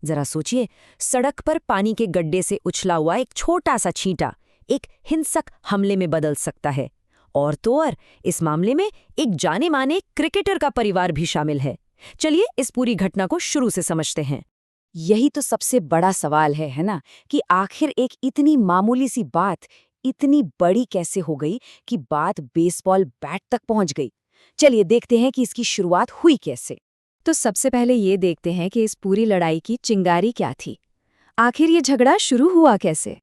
जरा सोचिए, सड़क पर पानी के गड्ढे से उछला हुआ एक छोटा सा छींटा एक हिंसक हमले में बदल सकता है। और तो और इस मामले में एक जाने माने क्रिकेटर का परिवार भी शामिल है। चलिए इस पूरी घटना को शुरू से समझते हैं। यही तो सबसे बड़ा सवाल है ना, कि आखिर एक इतनी मामूली सी बात इतनी बड़ी कैसे हो गई कि बात बेसबॉल बैट तक पहुंच गई। चलिए देखते हैं कि इसकी शुरुआत हुई कैसे। तो सबसे पहले ये देखते हैं कि इस पूरी लड़ाई की चिंगारी क्या थी। आखिर ये झगड़ा शुरू हुआ कैसे?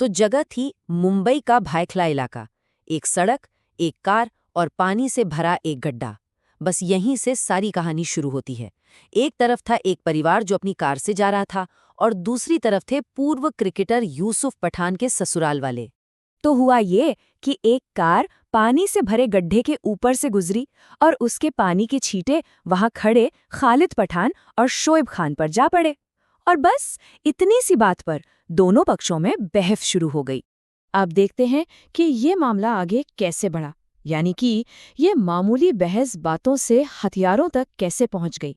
तो जगह थी मुंबई का भायखला इलाका। एक सड़क, एक कार और पानी से भरा एक गड्ढा। बस यहीं से सारी कहानी शुरू होती है। एक तरफ था एक परिवार जो अपनी कार से जा रहा था और दूसरी तरफ थे पूर्व क्रिकेटर यूसुफ पठान के ससुराल वाले। तो हुआ ये कि एक कार पानी से भरे गड्ढे के ऊपर से गुजरी और उसके पानी के छींटे वहां खड़े खालिद पठान और शोएब खान पर जा पड़े। और बस इतनी सी बात पर दोनों पक्षों में बहस शुरू हो गई। अब देखते हैं कि ये मामला आगे कैसे बढ़ा, यानी कि ये मामूली बहस बातों से हथियारों तक कैसे पहुंच गई।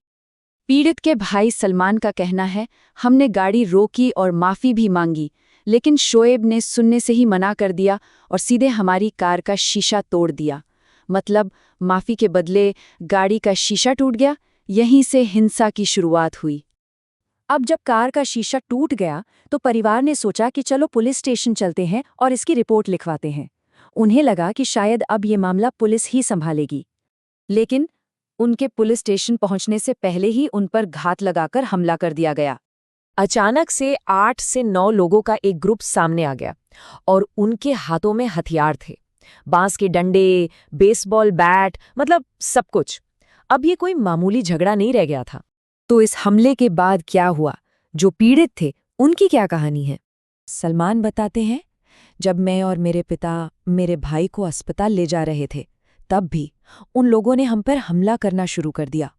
पीड़ित के भाई सलमान का कहना है, हमने गाड़ी रोकी और माफी भी मांगी, लेकिन शोएब ने सुनने से ही मना कर दिया और सीधे हमारी कार का शीशा तोड़ दिया। मतलब माफी के बदले गाड़ी का शीशा टूट गया। यहीं से हिंसा की शुरुआत हुई। अब जब कार का शीशा टूट गया तो परिवार ने सोचा कि चलो पुलिस स्टेशन चलते हैं और इसकी रिपोर्ट लिखवाते हैं। उन्हें लगा कि शायद अब ये मामला पुलिस ही संभालेगी। लेकिन उनके पुलिस स्टेशन पहुंचने से पहले ही उन पर घात लगाकर हमला कर दिया गया। अचानक से 8 से 9 लोगों का एक ग्रुप सामने आ गया और उनके हाथों में हथियार थे। बांस के डंडे, बेसबॉल बैट, मतलब सब कुछ। अब ये कोई मामूली झगड़ा नहीं रह गया था। तो इस हमले के बाद क्या हुआ? जो पीड़ित थे उनकी क्या कहानी है? सलमान बताते हैं, जब मैं और मेरे पिता मेरे भाई को अस्पताल ले जा रहे थे, तब भी उन लोगों ने हम पर हमला करना शुरू कर दिया।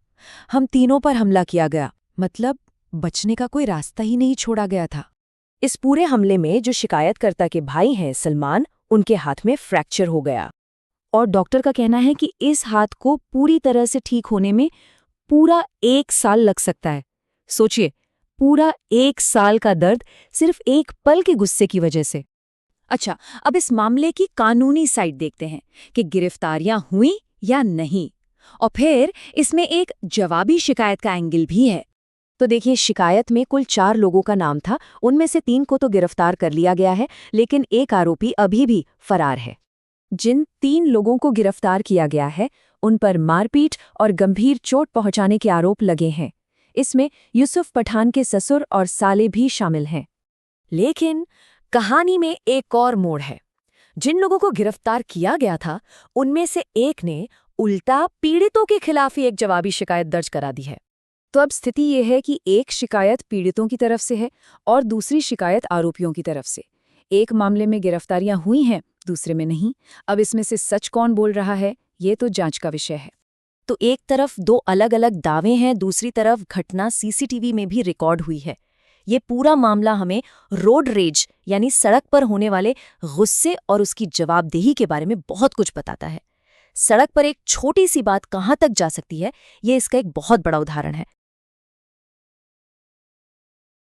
हम तीनों पर हमला किया गया, मतलब बचने का कोई रास्ता ही नहीं छोड़ा गया था। इस पूरे हमले में जो शिकायतकर्ता के भाई हैं सलमान, उनके हाथ में फ्रैक्चर हो गया और डॉक्टर का कहना है कि इस हाथ को पूरी तरह से ठीक होने में पूरा 1 साल लग सकता है। सोचिए, पूरा 1 साल का दर्द सिर्फ एक पल के गुस्से की वजह से। अच्छा, अब इस मामले की कानूनी साइड देखते हैं कि गिरफ्तारियां हुई या नहीं, और फिर इसमें एक जवाबी शिकायत का एंगल भी है। तो देखिए, शिकायत में कुल 4 लोगों का नाम था। उनमें से 3 को तो गिरफ्तार कर लिया गया है, लेकिन एक आरोपी अभी भी फरार है। जिन 3 लोगों को गिरफ्तार किया गया है, उन पर मारपीट और गंभीर चोट पहुंचाने के आरोप लगे हैं। इसमें यूसुफ पठान के ससुर और साले भी शामिल हैं। लेकिन कहानी में एक और मोड़ है। जिन लोगों को गिरफ्तार किया गया था, उनमें से एक ने उल्टा पीड़ितों के खिलाफ ही एक जवाबी शिकायत दर्ज करा दी है। तो अब स्थिति यह है कि एक शिकायत पीड़ितों की तरफ से है और दूसरी शिकायत आरोपियों की तरफ से। एक मामले में गिरफ्तारियां हुई हैं, दूसरे में नहीं। अब इसमें से सच कौन बोल रहा है, ये तो जांच का विषय है। तो एक तरफ 2 अलग-अलग दावे हैं, दूसरी तरफ घटना सीसीटीवी में भी रिकॉर्ड हुई है। ये पूरा मामला हमें रोड रेज यानी सड़क पर होने वाले गुस्से और उसकी जवाबदेही के बारे में बहुत कुछ बताता है। सड़क पर एक छोटी सी बात कहाँ तक जा सकती है, ये इसका एक बहुत बड़ा उदाहरण है।